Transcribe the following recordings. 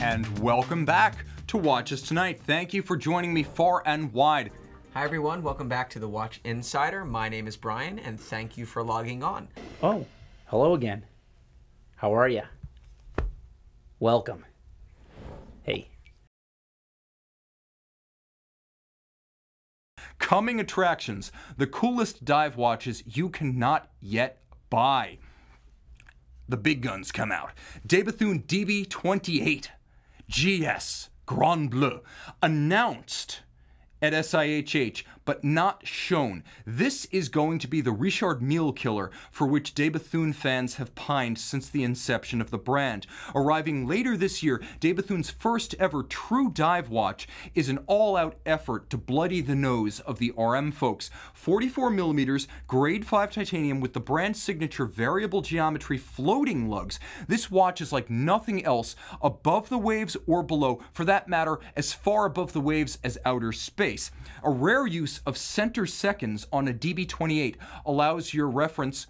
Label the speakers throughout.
Speaker 1: And welcome back to Watch Us Tonight. Thank you for joining me far and wide.
Speaker 2: Hi everyone, welcome back to the Watch Insider. My name is Brian, and thank you for logging on.
Speaker 3: Oh, hello again. How are ya? Welcome. Hey.
Speaker 1: Coming attractions, the coolest dive watches you cannot yet buy. The big guns come out. Bethune DB28 GS Grand Bleu, announced at SIHH, but not shown. This is going to be the Richard Mille killer for which Bethune fans have pined since the inception of the brand. Arriving later this year, Bethune's first ever true dive watch is an all-out effort to bloody the nose of the RM folks. 44mm, grade 5 titanium with the brand signature variable geometry floating lugs. This watch is like nothing else above the waves or below, for that matter, as far above the waves as outer space. A rare use of center seconds on a DB28 allows your reference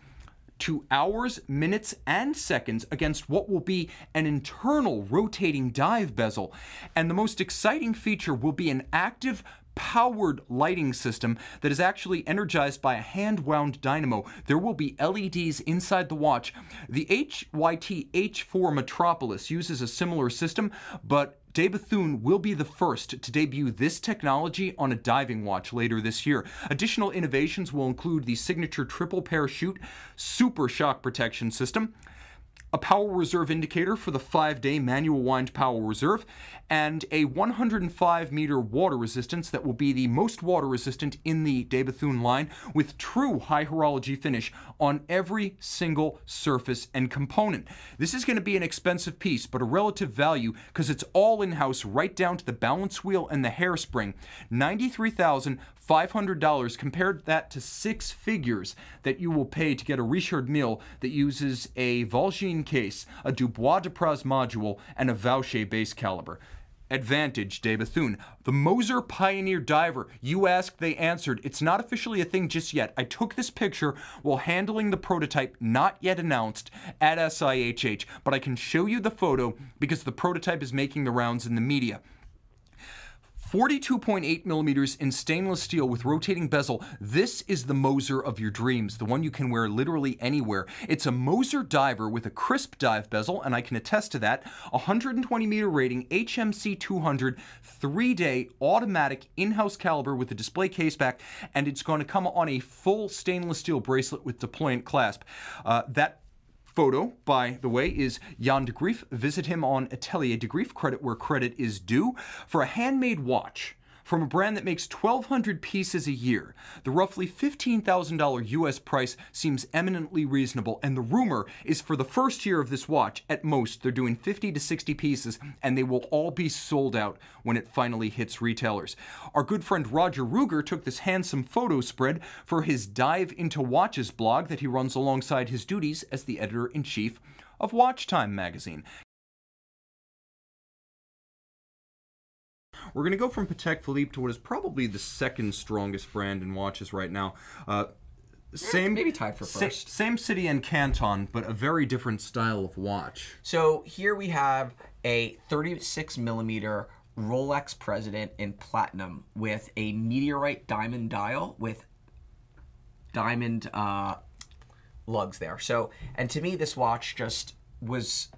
Speaker 1: to hours, minutes, and seconds against what will be an internal rotating dive bezel. And the most exciting feature will be an active powered lighting system that is actually energized by a hand-wound dynamo. There will be LEDs inside the watch. The HYT H4 Metropolis uses a similar system, but Bethune will be the first to debut this technology on a diving watch later this year. Additional innovations will include the signature triple parachute super shock protection system, a power reserve indicator for the 5-day manual wind power reserve, and a 105-meter water resistance that will be the most water resistant in the Bethune line, with true high horology finish on every single surface and component. This is going to be an expensive piece, but a relative value because it's all in-house right down to the balance wheel and the hairspring. $93,500. Compared that to 6 figures that you will pay to get a Richard Mille that uses a Volgin case, a Dubois de Praz module, and a Vaucher base caliber. Advantage, Bethune. The Moser Pioneer diver. You asked, they answered. It's not officially a thing just yet. I took this picture while handling the prototype not yet announced at SIHH, but I can show you the photo because the prototype is making the rounds in the media. 42.8mm in stainless steel with rotating bezel. This is the Moser of your dreams, the one you can wear literally anywhere. It's a Moser diver with a crisp dive bezel, and I can attest to that. 120-meter rating, HMC 200, 3-day automatic in-house caliber with a display case back, and it's going to come on a full stainless steel bracelet with deployant clasp. That photo, by the way, is Jan de Grief. Visit him on Atelier de Grief, credit where credit is due. For a handmade watch from a brand that makes 1,200 pieces a year, the roughly $15,000 US price seems eminently reasonable, and the rumor is for the first year of this watch, at most, they're doing 50 to 60 pieces, and they will all be sold out when it finally hits retailers. Our good friend Roger Ruger took this handsome photo spread for his Dive Into Watches blog that he runs alongside his duties as the editor-in-chief of Watch Time magazine. We're going to go from Patek Philippe to what is probably the second strongest brand in watches right now.
Speaker 2: Maybe tied for first.
Speaker 1: Same city and canton, but a very different style of watch.
Speaker 2: So here we have a 36mm Rolex President in platinum with a Meteorite diamond dial with diamond lugs there. So, and to me, this watch just was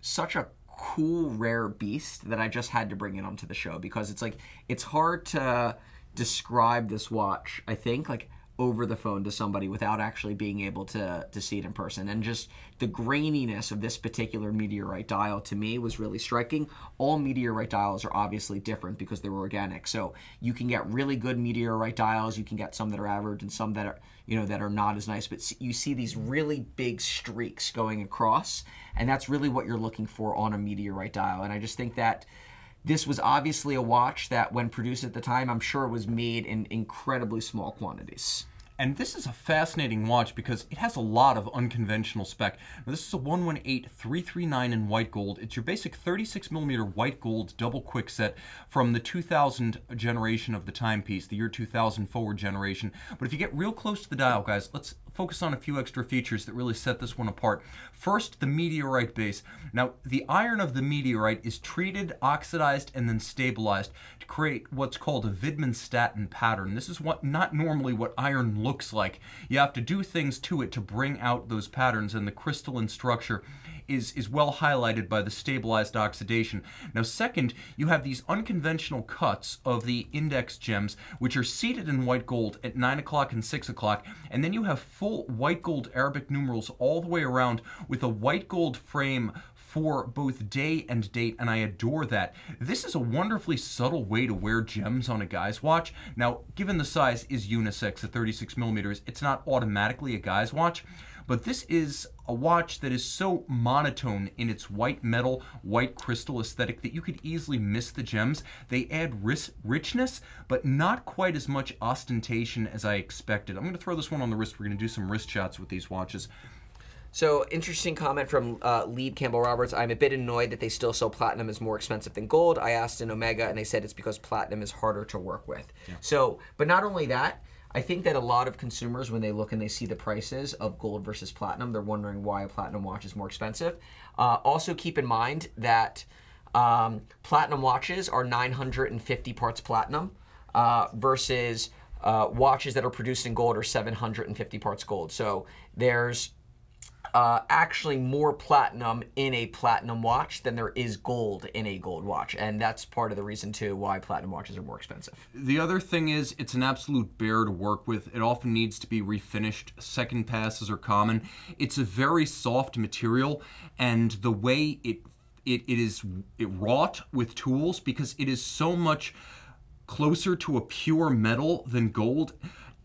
Speaker 2: such a cool, rare beast that I just had to bring it onto the show, because it's like, it's hard to describe this watch, I think, like over the phone to somebody without actually being able to see it in person. And just the graininess of this particular Meteorite dial to me was really striking. All Meteorite dials are obviously different because they're organic. So you can get really good Meteorite dials, you can get some that are average and some that are, you know, that are not as nice, but you see these really big streaks going across, and that's really what you're looking for on a Meteorite dial. And I just think that this was obviously a watch that, when produced at the time, I'm sure it was made in incredibly small quantities.
Speaker 1: And this is a fascinating watch because it has a lot of unconventional spec. Now, this is a 118339 in white gold. It's your basic 36mm white gold double quick set from the 2000 generation of the timepiece, the year 2000 forward generation. But if you get real close to the dial, guys, let's focus on a few extra features that really set this one apart. First, the Meteorite base. Now, the iron of the Meteorite is treated, oxidized, and then stabilized to create what's called a Widmanstätten pattern. This is not normally what iron looks like. You have to do things to it to bring out those patterns, and the crystalline structure is well highlighted by the stabilized oxidation. Now, second, you have these unconventional cuts of the index gems, which are seated in white gold at 9 o'clock and 6 o'clock, and then you have full white gold Arabic numerals all the way around with a white gold frame for both day and date, and I adore that. This is a wonderfully subtle way to wear gems on a guy's watch. Now, given the size is unisex at 36 millimeters, it's not automatically a guy's watch, but this is a watch that is so monotone in its white metal, white crystal aesthetic that you could easily miss the gems. They add richness, but not quite as much ostentation as I expected. I'm going to throw this one on the wrist. We're going to do some wrist shots with these watches.
Speaker 2: So, interesting comment from Lead Campbell Roberts. I'm a bit annoyed that they still sell platinum as more expensive than gold. I asked in Omega, and they said it's because platinum is harder to work with. Yeah. So, but not only that, I think that a lot of consumers, when they look and they see the prices of gold versus platinum, they're wondering why a platinum watch is more expensive. Also, keep in mind that platinum watches are 950 parts platinum versus watches that are produced in gold are 750 parts gold. So there's actually more platinum in a platinum watch than there is gold in a gold watch, and that's part of the reason too why platinum watches are more expensive.
Speaker 1: The other thing is it's an absolute bear to work with. It often needs to be refinished. Second passes are common. It's a very soft material, and the way it wrought with tools, because it is so much closer to a pure metal than gold.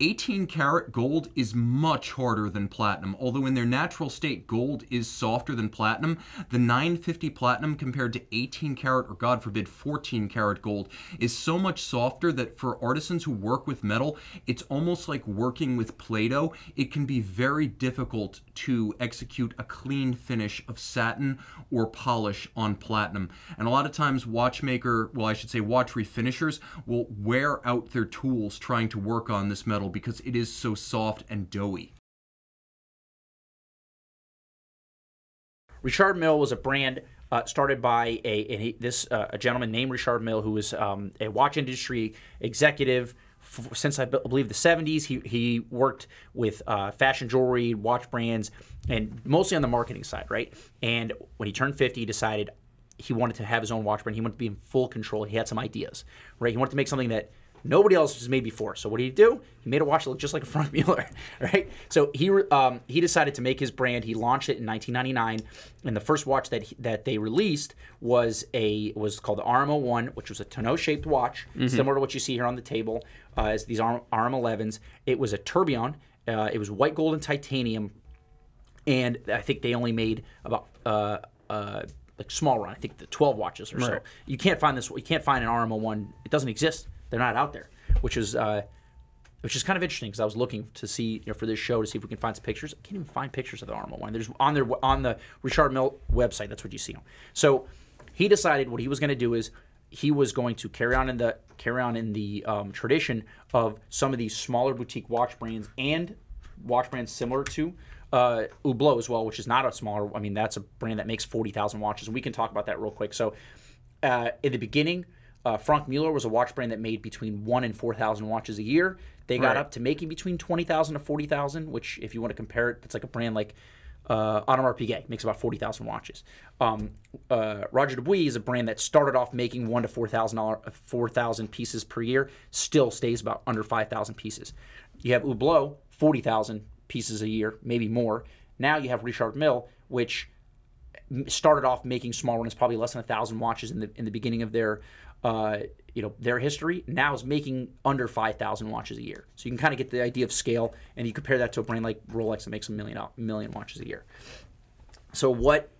Speaker 1: 18 karat gold is much harder than platinum, although in their natural state, gold is softer than platinum. The 950 platinum compared to 18 karat, or God forbid, 14 karat gold is so much softer that for artisans who work with metal, it's almost like working with Play-Doh. It can be very difficult to execute a clean finish of satin or polish on platinum. And a lot of times watch refinishers will wear out their tools trying to work on this metal because it is so soft and doughy.
Speaker 3: Richard Mille was a brand started by a gentleman named Richard Mille, who was a watch industry executive since I believe the 70s. He worked with fashion jewelry, watch brands, and mostly on the marketing side, right? And when he turned 50, he decided he wanted to have his own watch brand. He wanted to be in full control. He had some ideas, right? He wanted to make something that nobody else has made before. So what did he do? He made a watch that looked just like a Frank Mille, right? So he decided to make his brand. He launched it in 1999, and the first watch that they released was called the RM01, which was a tonneau-shaped watch, similar to what you see here on the table as these RM11s. It was a tourbillon. It was white gold and titanium, and I think they only made about like small run. I think the 12 watches or so. You can't find this. You can't find an RM01. It doesn't exist. They're not out there, which is kind of interesting because I was looking to see, for this show, to see if we can find some pictures. I can't even find pictures of the RM01. There's on the Richard Mille website. That's what you see them. So he decided what he was going to do is he was going to carry on in the tradition of some of these smaller boutique watch brands and watch brands similar to Hublot as well, which is not a smaller. I mean, that's a brand that makes 40,000 watches, and we can talk about that real quick. So in the beginning, Frank Mille was a watch brand that made between 1,000 and 4,000 watches a year. They got up to making between 20,000 to 40,000, which, if you want to compare it, it's like a brand like Audemars Piguet makes about 40,000 watches. Roger Dubuis is a brand that started off making 1,000 to 4,000 pieces per year, still stays about under 5,000 pieces. You have Hublot, 40,000 pieces a year, maybe more. Now you have Richard Mille, which started off making small runs, probably less than 1,000 watches in the beginning of their history. Now is making under 5,000 watches a year. So you can kind of get the idea of scale, and you compare that to a brand like Rolex that makes a million watches a year. So what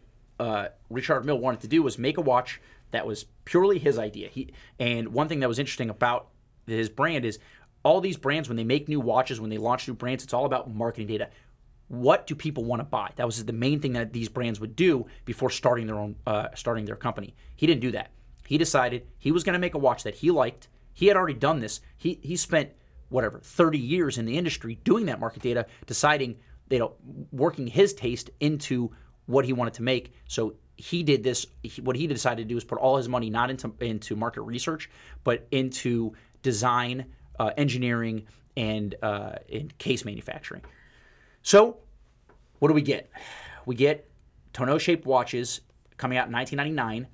Speaker 3: Richard Mille wanted to do was make a watch that was purely his idea. And one thing that was interesting about his brand is all these brands, when they make new watches, when they launch new brands, it's all about marketing data. What do people want to buy? That was the main thing that these brands would do before starting their company. He didn't do that. He decided he was going to make a watch that he liked. He had already done this. He spent 30 years in the industry doing that market data, deciding working his taste into what he wanted to make. So he did this. What he decided to do is put all his money not into market research, but into design, engineering, and in case manufacturing. So what do we get? We get tonneau-shaped watches coming out in 1999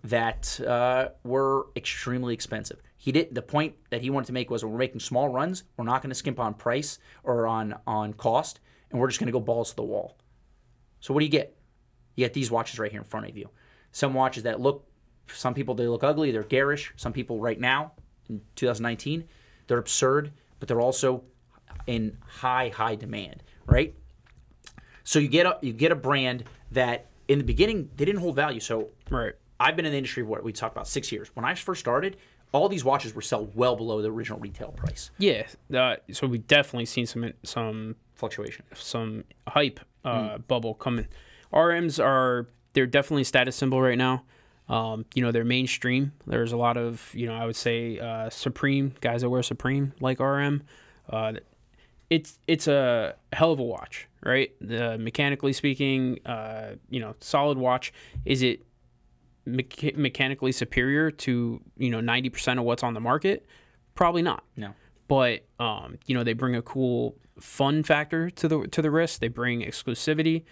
Speaker 3: that were extremely expensive. The point that he wanted to make was, when we're making small runs, we're not going to skimp on price or on cost, and we're just going to go balls to the wall. So what do you get? You get these watches right here in front of you. Some watches that some people, they look ugly, they're garish. Some people right now, in 2019, they're absurd, but they're also in high demand, right? So you get a brand that in the beginning, they didn't hold value. So
Speaker 4: Right.
Speaker 3: I've been in the industry, what we talked about, 6 years. When I first started, all these watches were sold well below the original retail price.
Speaker 4: Yeah. So we've definitely seen some
Speaker 3: Fluctuation.
Speaker 4: some hype bubble coming. RMs they're definitely a status symbol right now. They're mainstream. There's a lot of, I would say Supreme guys that wear Supreme like RM. It's a hell of a watch, right? Mechanically speaking, solid watch. Is it mechanically superior to 90% of what's on the market? Probably not.
Speaker 3: No.
Speaker 4: But they bring a cool fun factor to the wrist. They bring exclusivity,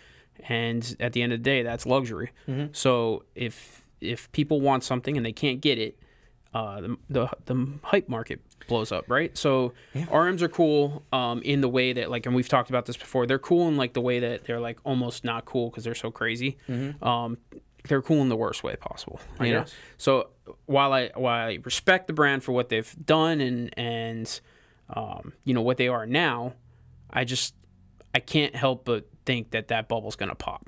Speaker 4: and at the end of the day, that's luxury.
Speaker 3: Mm-hmm.
Speaker 4: So if people want something and they can't get it, the hype market blows up, right? So RMs are cool in the way that, like, and we've talked about this before, they're cool in like the way that they're like almost not cool because they're so crazy.
Speaker 3: Mm-hmm.
Speaker 4: They're cool in the worst way possible. You know?
Speaker 3: Yes.
Speaker 4: So while I respect the brand for what they've done and what they are now, I can't help but think that bubble's gonna pop.